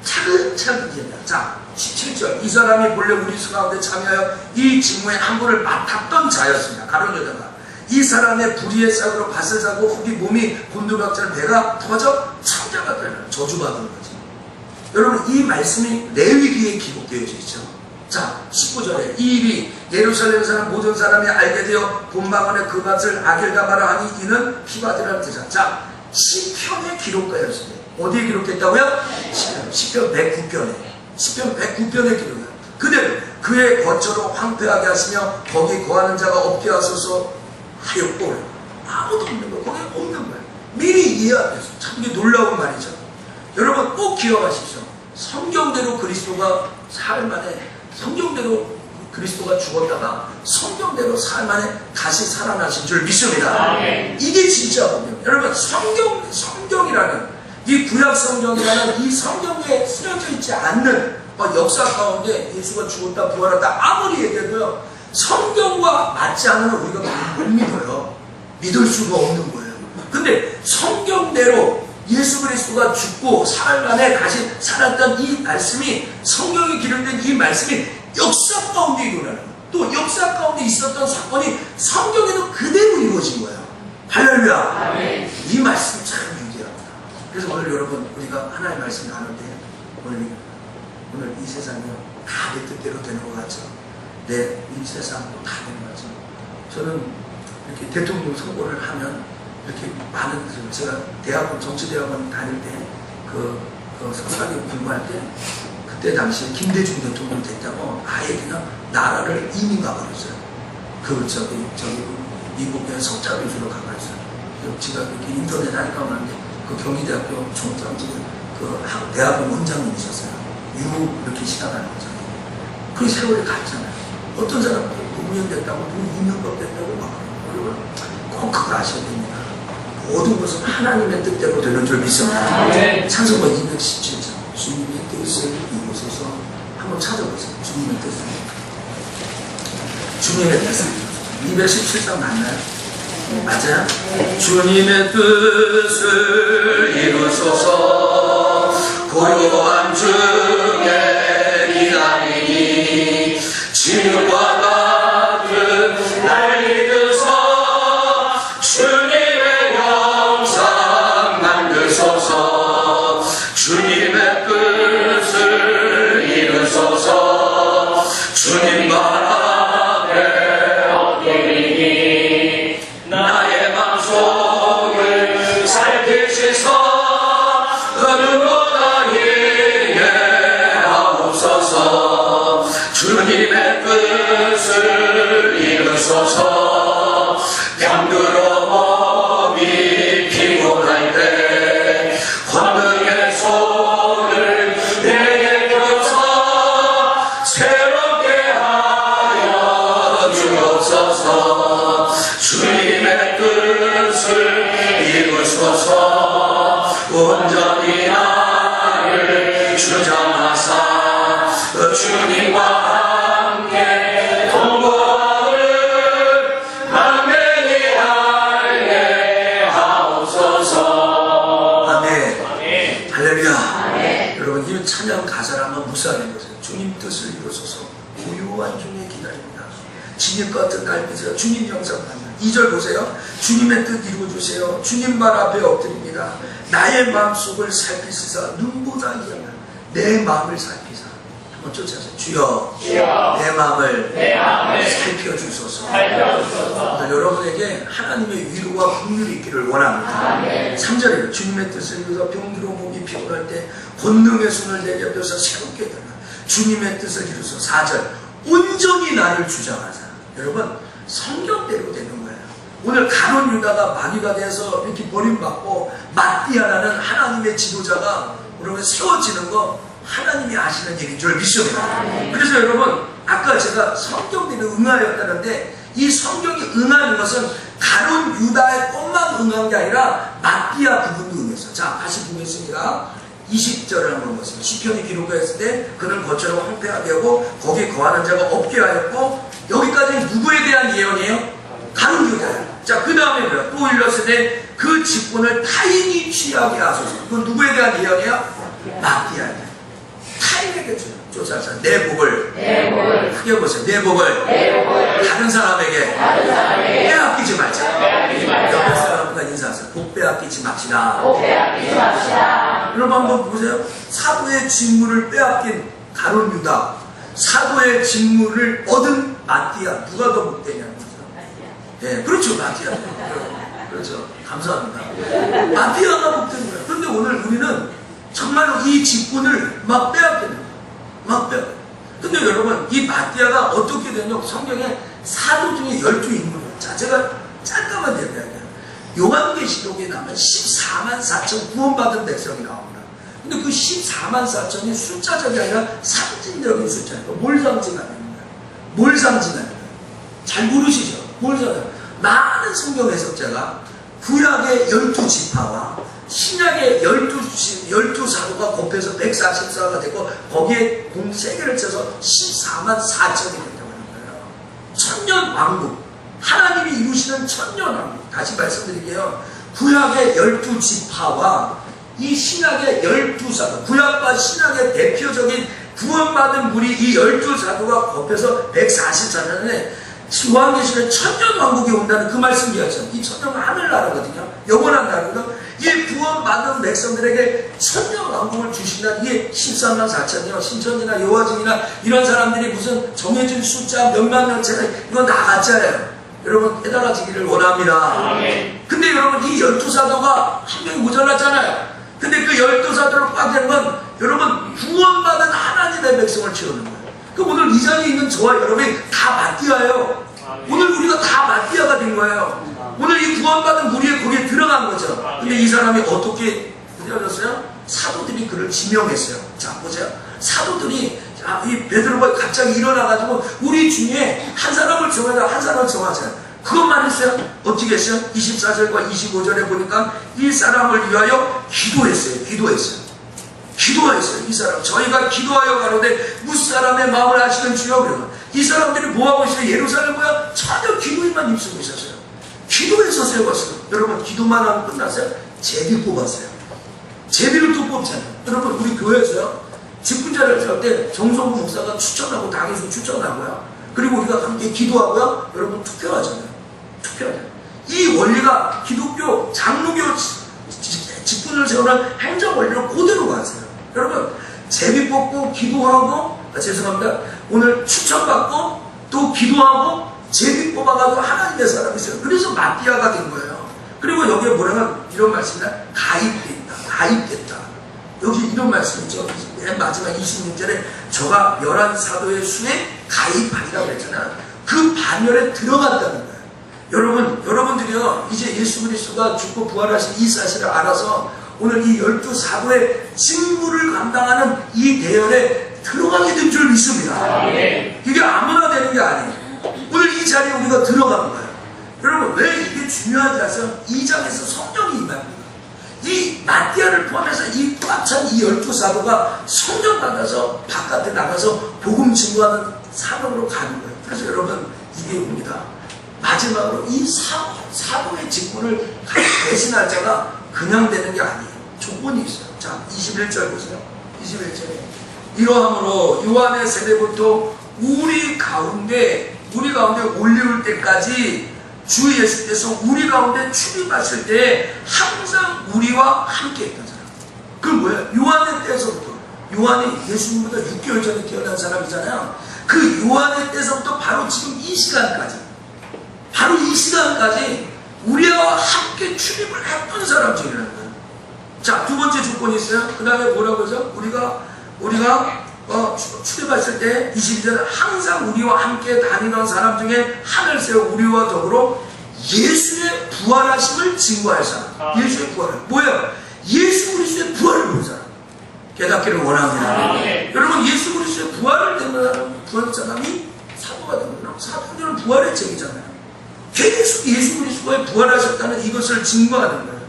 차근차근 얘기합니다. 자, 17절. 이 사람이 본래 우리 수 가운데 참여하여 이 직무의 한 분을 맡았던 자였습니다. 가룟 유다가. 이 사람의 불의의 싹으로 밭을 사고 후기 몸이 곤두박질 배가 터져 창자가 되는 저주받은 거지. 여러분 이 말씀이 레위기에 기록되어져 있죠. 자 19절에 이 일이 예루살렘 사람 모든 사람이 알게 되어 본방언에 그 밭을 아길가마라 하니 이는 피바디라는 뜻이야. 자 시편에 기록되었습니다. 어디에 기록됐다고요? 시편 109편에 109편에 기록해요. 그대로 그의 거처로 황폐하게 하시며 거기 거하는 자가 없게 하소서 하였고 아무도 없는 거예요. 거기 없는 거예요. 미리 이해하면서 참 이게 놀라운 말이죠. 여러분 꼭 기억하십시오. 성경대로 그리스도가 사흘 만에 성경대로 그리스도가 죽었다가 성경대로 사흘 만에 다시 살아나신 줄 믿습니다. 이게 진짜 복음. 여러분 성경이라는 이 구약 성경이라는 이 성경에 쓰여져 있지 않는 역사 가운데 예수가 죽었다 부활했다 아무리 얘기해도요 성경과 맞지 않으면 우리가 못 믿어요. 믿을 수가 없는 거예요. 근데 성경대로 예수 그리스도가 죽고 사흘 만에 다시 살았던 이 말씀이 성경에 기록된 이 말씀이 역사 가운데 일어나는 거예요. 또 역사 가운데 있었던 사건이 성경에도 그대로 이루어진 거예요. 할렐루야. 이 말씀 참 유대합니다. 그래서 오늘 여러분 우리가 하나님의 말씀 나눌 때 오늘 이 세상이요 다 내 뜻대로 되는 것 같죠. 이 세상도 다 되는 것 같죠. 저는 이렇게 대통령 선거를 하면 이렇게 많은 제가 대학원 정치대학원 다닐 때 그 석사학위 공부할 때 그때 당시에 김대중 대통령 됐다고 아예 그냥 나라를 이민 가버렸어요. 미국에 석자 교수로 가버렸어요. 제가 이렇게 인터넷 하니까 오는데 그 경희대학교 총장님 대학원 원장님이셨어요. 이렇게 시작하는 거죠. 그 세월이 갔잖아요. 어떤 사람들 노무현 됐다고 이명박 됐다고 막 그러고 꼭 그걸 아셔야 됩니다. 모든 것은 하나님의 뜻대로 되는 줄 믿습니다. 찬송가 217장 주님의 뜻을 이루소서 한번 찾아보세요. 주님의 뜻을 주님의 뜻을 217장 맞나요? 맞아요? 주님의 뜻을 이루소서 고요한 중에 기다리니 지금과 같은 날 믿으소 주님의 영상 만드소서 주님의 뜻을 이루소서 주님과 앞에 엎드리니 나의 마음속을 살피시소 주님의 뜻을 이루소서 병들어 몸이 피곤할 때 권능의 손을 내게 펴서 새롭게 하여 주옵소서 주님의 뜻을 이루소서 온전히 나를 주장하사 주님과 함께 동거를 만명히 알게 하옵소서. 아멘. 아멘. 할렐루야. 아멘. 여러분 이 찬양 가사를 한번 묵상해 보세요. 주님 뜻을 이루소서 고요한 중에 기다립니다. 진일 같은 날 믿으라 주님 영상 만나. 2절 보세요. 주님의 뜻 이루어주세요. 주님 발 앞에 엎드립니다. 나의 마음속을 살피시사 눈보다 이하나 내 마음을 살피사 한번 쫓아서 주여 내 마음을 살펴주소서. 여러분에게 하나님의 위로와 긍휼이 있기를 원합니다. 3절에 주님의 뜻을 이루어 병들어 몸이 피곤할 때 권능의 손을 내게 펴서 새롭게 되라 주님의 뜻을 이루소. 4절 온전히 나를 주장하사. 여러분 성경대로 되는 거예요. 오늘 가룟 유다가 마귀가 돼서 이렇게 버림받고 마띠아라는 하나님의 지도자가 여러분 세워지는 거 하나님이 아시는 일인 줄 믿습니다. 그래서 여러분 아까 제가 성경대로 응하였다는데 이 성경이 응하는 것은 가룟 유다의 것만 응한 게 아니라 마띠아 부분도 응했어요. 자 다시 보겠습니다. 20절을 한번 보세요. 시편이 기록하였을 때 그는 거처로 황폐하게 하고 거기 거하는 자가 없게 하였고 여기까지는 누구에 대한 예언이에요? 가룟 유다예요. 자 그 다음에 뭐야? 또 일렀을 때 그 직분을 타인이 취하게 하소서. 그건 누구에 대한 예언이에요? 마띠아예요. 타인에게 쫓아서 내 복을 크게 보세요. 내 복을 다른 사람에게 빼앗기지 말자. 옆에 사람과 인사하세요. 복 빼앗기지 맙시다. 여러분 한번 보세요. 사도의 직무를 빼앗긴 가룟 유다, 사도의 직무를 얻은 마띠아, 누가 더 복되냐는 거죠. 네, 그렇죠. 마띠아. 그렇죠. 감사합니다. 마띠아가 복된 거예요. 그런데 오늘 우리는 정말로 이 직분을 막 빼앗기는 거예요. 막 빼앗겨요. 근데 여러분, 이 마띠아가 어떻게 되냐? 성경에 사도 중에 12인물이에요. 자, 제가 잠깐만 얘기할게요. 요한계시록에 나면 14만 4천 구원받은 백성이 나옵니다. 근데 그 14만 4천이 숫자적이 아니라 상징적인 숫자예요. 뭘 상징하는 거예요? 뭘 상징하는 거예요? 잘 모르시죠? 뭘 상징하는 거예요? 많은 성경 해석자가 구약의 12지파와 신약의 12사도가 곱해서 144가 됐고 거기에 공 3개를 쳐서 14만 4천이 된다고 하는 거예요. 천년 왕국, 하나님이 이루시는 천년 왕국. 다시 말씀드릴게요. 구약의 12지파와 이 신약의 12사도, 구약과 신약의 대표적인 구원받은 무리 이 12사도가 곱해서 144년에 요한계시록에 천년왕국이 온다는 그 말씀이었죠. 이 천년은 하늘나라거든요. 영원한 나라거든요. 이 구원받은 백성들에게 천년왕국을 주신다는 이게 14만 4천이요. 신천이나 여호와증이나 이런 사람들이 무슨 정해진 숫자 몇만 명짜리 이거 나갔잖아요. 여러분 깨달아지기를 원합니다. 근데 여러분 이 12사도가 한 명이 모자랐잖아요. 근데 그 12사도를 꽉 되는 건 여러분 구원받은 하나님의 백성을 채우는 거예요. 그럼 오늘 이 자리에 있는 저와 여러분이 다 마띠아예요. 오늘 우리가 다 마띠아가 된 거예요. 오늘 이 구원받은 무리에 거기에 들어간 거죠. 근데 이 사람이 어떻게 되어졌어요? 사도들이 그를 지명했어요. 자 보세요. 사도들이 이 베드로가 갑자기 일어나가지고 우리 중에 한 사람을 정하자, 한 사람을 정하자. 그것만 했어요. 어떻게 했어요? 24절과 25절에 보니까 이 사람을 위하여 기도했어요. 기도했어요. 이 사람. 저희가 기도하여 가로되 무사람의 마음을 아시는 주여. 그러면 이 사람들이 뭐하고 있어요? 예루살렘 뭐야? 전혀 기도에만 입수고 있었어요. 기도에서 세웠어요. 여러분 기도만 하면 끝났어요? 제비 뽑았어요. 제비를 또 뽑잖아요. 여러분 우리 교회에서요. 직분자를 세울 때 정성구 목사가 추천하고 당에서 추천하고요. 그리고 우리가 함께 기도하고요. 여러분 투표하잖아요. 이 원리가 기독교 장로교 직분을 세우는 행정 원리로 그대로 가세요. 여러분 제비 뽑고 기도하고 죄송합니다. 오늘 추천받고 또 기도하고 제비 뽑아가지고 하나님의 사람이 있어요. 그래서 마띠아가 된 거예요. 그리고 여기에 뭐냐면 이런 말씀이다. 가입됐다. 여기 이런 말씀이죠. 맨 마지막 26절에 저가 11사도의 수에 가입하리라고 그랬잖아요. 그 반열에 들어갔다는 거예요. 여러분들이요 이제 예수 그리스도가 죽고 부활하신 이 사실을 알아서 오늘 이 12사도의 직무를 감당하는 이 대열에 들어가게 된 줄 믿습니다. 이게 아무나 되는 게 아니에요. 오늘 이 자리에 우리가 들어가는 거예요. 여러분 왜 이게 중요한지 아세요? 2장에서 성령이 임합니다. 이 마띠아를 포함해서 이 꽉 찬 이 12사도가 성령 받아서 바깥에 나가서 복음 증거하는 사역으로 가는 거예요. 그래서 여러분 이게 옵니다. 마지막으로 이 사도의 직분을 대신할 자가 그냥 되는 게 아니에요. 조건이 있어요. 자 21절 보세요. 21절에 이러함으로 요한의 세대부터 우리 가운데 올리울 때까지 주 예수께서 우리 가운데 출입하실 때 항상 우리와 함께 했던 사람. 그건 뭐예요? 요한의 때에서부터. 요한이 예수님보다 6개월 전에 태어난 사람이잖아요. 그 요한의 때에서부터 바로 지금 이 시간까지 우리와 함께 출입을 했던 사람 중이라는 거예요. 자, 두 번째 조건이 있어요. 그 다음에 뭐라고 하죠? 우리가 출입했을 때 22절에 항상 우리와 함께 다니던 사람 중에 하늘 세워 우리와 더불어 예수의 부활하심을 증거할 사람. 예수의 부활을 뭐예요? 예수 그리스도의 부활을 본 사람. 깨닫기를 원합니다. 여러분 예수 그리스도의 부활을 본 사람이 사도가 된 거예요. 사도들은 부활의 책이잖아요. 계속 예수 그리스도의 부활하셨다는 이것을 증거하는 거예요.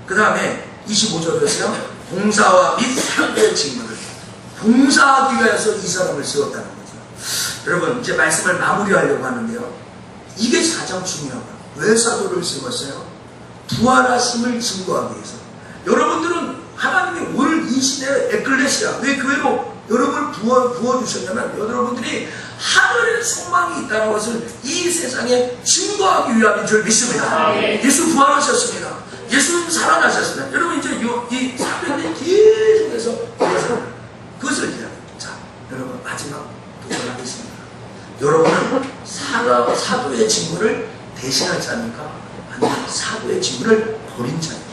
그 다음에 25절에서요. 봉사와 및 사도의 직무를 봉사하기 위해서 이 사람을 세웠다는 거죠. 여러분 이제 말씀을 마무리하려고 하는데요. 이게 가장 중요한 거예요. 왜 사도를 세웠어요? 부활하심을 증거하기 위해서. 여러분들은 하나님이 오늘 이 시대에 에클레시아 왜 교회로 여러분을 부어주셨냐면 여러분들이 하늘의 소망이 있다는 것을 이 세상에 증거하기 위함인 줄 믿습니다. 예수 부활하셨습니다. 예수님 살아나셨습니다. 여러분 이제 이 사도행전 계속해서 그것을 이야기합니다. 자, 여러분 마지막 도전하겠습니다. 여러분은 사도의 직무를 대신할 자입니까? 아니면 사도의 직무를 버린 자입니까?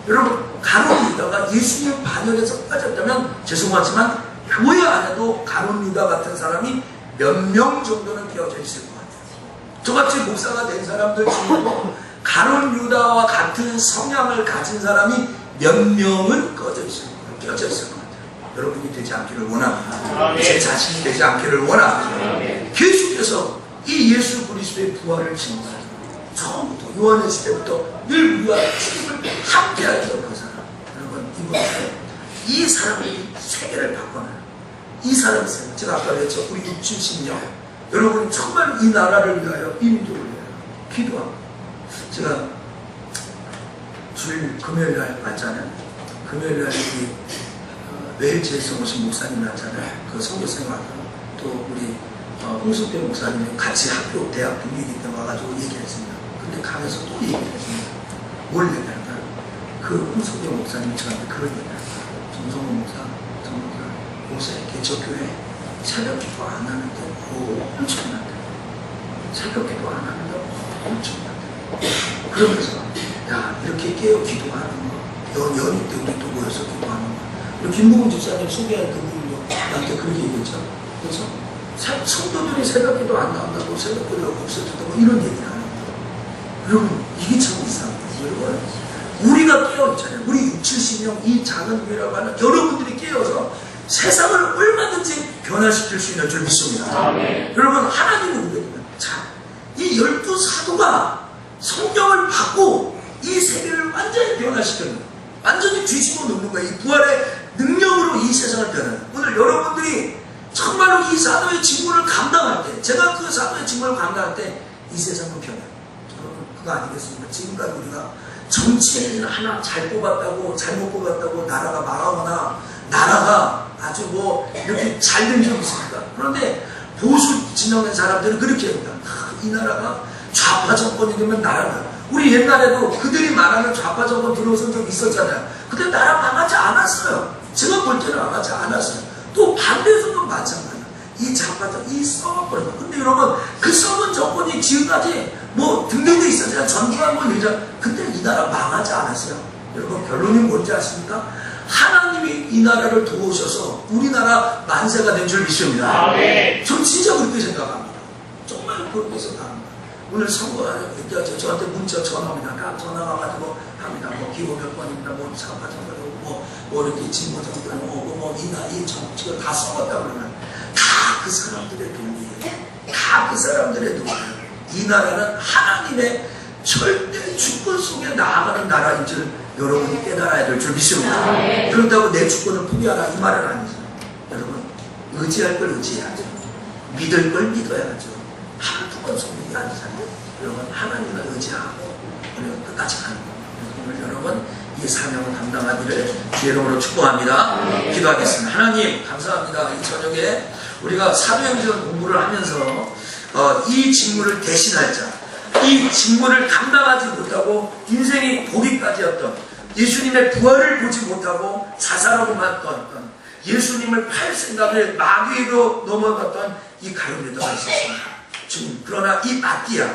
여러분 가룟 유다가 예수님 반역에서 빠졌다면 죄송하지만 교회 안에도 가룟 유다 같은 사람이 몇 명 정도는 깨어져 있을 것 같아요. 저같이 목사가 된 사람들 중에도 가룟 유다와 같은 성향을 가진 사람이 몇 명은 깨어져 있을 것 같아요. 여러분이 되지 않기를 원합니다. 제 자신이 되지 않기를 원합니다. 계속해서 이 예수 그리스도의 부활을 증거하는 처음부터 요한의 시대부터 늘 우리와 주님을 함께하였던 그 사람. 여러분 이번에 이 사람이 세계를 바꿔놔요. 이 사람의 생각. 제가 아까 그랬죠. 우리 6, 70년 여러분 정말 이 나라를 위하여 이 민족을 위하여 기도하고 제가 주일 금요일날 왔잖아요. 금요일날 우리 웨일즈에서 오신 목사님 왔잖아요. 그 선교생 와서 또 우리 홍수표 목사님이 같이 학교 대학 동기이기 때문에 와가지고 얘기를 했습니다. 근데 가면서 또 얘기를 했습니다. 뭘 얘기할까요? 그 홍수표 목사님이 저한테 그런 얘기를 했어요. 정성훈 목사 요새 개척교회 새벽 기도 안 하는데 엄청난데 새벽 기도 안 하는데 엄청난데 그러면서 야 이렇게 깨어 기도하는 거 연휴 때 우리 또 모여서 기도하는 거 김봉훈 집사님 소개할 그분도 나한테 그렇게 얘기했죠. 그래서 성도들이 새벽 기도 안 나온다고 새벽 기도가 없어졌다고 이런 얘기를 하는 거예요. 여러분 이게 참 이상해요. 여러분 우리가 깨어있잖아요. 우리 6, 70명 이 작은 교회라고 하는 여러분들이 깨어서 세상을 얼마든지 변화시킬 수 있는 줄 믿습니다. 여러분 하나님은 우리에게 이 12사도가 성경을 받고 이 세계를 완전히 변화시키는 완전히 뒤집어 놓는 거예요. 이 부활의 능력으로 이 세상을 변화하는 오늘 여러분들이 정말로 이 사도의 직무를 감당할 때 제가 그 사도의 직무를 감당할 때 이 세상은 변해요. 여러분 그거 아니겠습니까? 지금까지 우리가 정치인 하나 잘 뽑았다고 잘못 뽑았다고 나라가 망하거나 나라가 아주 뭐 이렇게 잘 된 적이 있습니까? 그런데 보수 진영의 사람들은 그렇게 합니다. 이 나라가 좌파 정권이 되면 나라가 우리 옛날에도 그들이 말하는 좌파 정권 들어선 적 있었잖아요. 근데 나라 망하지 않았어요. 제가 볼 때는 망하지 않았어요. 또 반대에서도 마찬가지예요. 이 좌파적 이 썩어버려. 근데 여러분 그 썩은 정권이 지금까지 뭐 등등등 있었잖아요. 전두환 의장 근데 이 나라 망하지 않았어요. 여러분 결론이 뭔지 아십니까? 하나님이 이 나라를 도우셔서 우리나라 만세가 된 줄 믿습니다. 전 진짜 그렇게 생각합니다. 정말 그렇게 생각합니다. 오늘 선거하는 저한테 문자 전화 옵니다. 다 전화 와가지고 합니다. 뭐 기호 몇 번입니다. 뭐 사과 정도 뭐 이렇게 진보 정도 오고 뭐 이 정치를 다 써봤다 그러면 다 그 사람들의 돈이에요. 다 그 사람들의 돈이에요. 이 나라는 하나님의 절대 주권 속에 나아가는 나라인 줄 여러분이 깨달아야 될 줄 믿습니다. 그런다고 내 주권을 포기하라 이 말은 아니죠. 여러분 의지할 걸 의지해야죠. 믿을 걸 믿어야죠. 한두 번 속는 게 아니잖아요. 여러분 하나님을 의지하고 우리가 끝까지 가는 겁니다. 오늘 여러분 이 사명을 감당하기를 주의 이름으로 축복합니다. 기도하겠습니다. 하나님 감사합니다. 이 저녁에 우리가 사도행전 공부를 하면서 이 직무를 대신할 자 이 직무를 감당하지 못하고 인생이 고기까지였던 예수님의 부활을 보지 못하고 자살하고 말았던 예수님을 팔 생각을 마귀로 넘어갔던 이 가룟 유다가 있었습니다. 지금 그러나 이 마띠아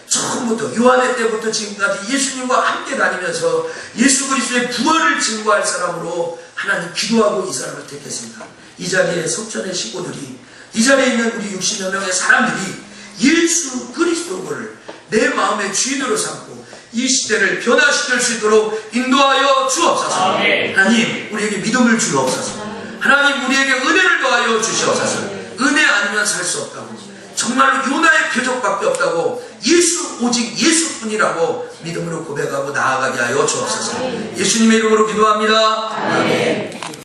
처음부터 요한의 때부터 지금까지 예수님과 함께 다니면서 예수 그리스도의 부활을 증거할 사람으로 하나님 기도하고 이 사람을 택했습니다. 이 자리에 석천의 식구들이 이 자리에 있는 우리 60여 명의 사람들이 예수 그리스도를 내 마음의 주인으로 삼고 이 시대를 변화시킬 수 있도록 인도하여 주옵소서. 하나님 우리에게 믿음을 주옵소서. 하나님 우리에게 은혜를 더하여 주시옵소서. 은혜 아니면 살 수 없다고 정말로 요나의 표적밖에 없다고 오직 예수뿐이라고 믿음으로 고백하고 나아가게 하여 주옵소서. 예수님의 이름으로 기도합니다. 아멘.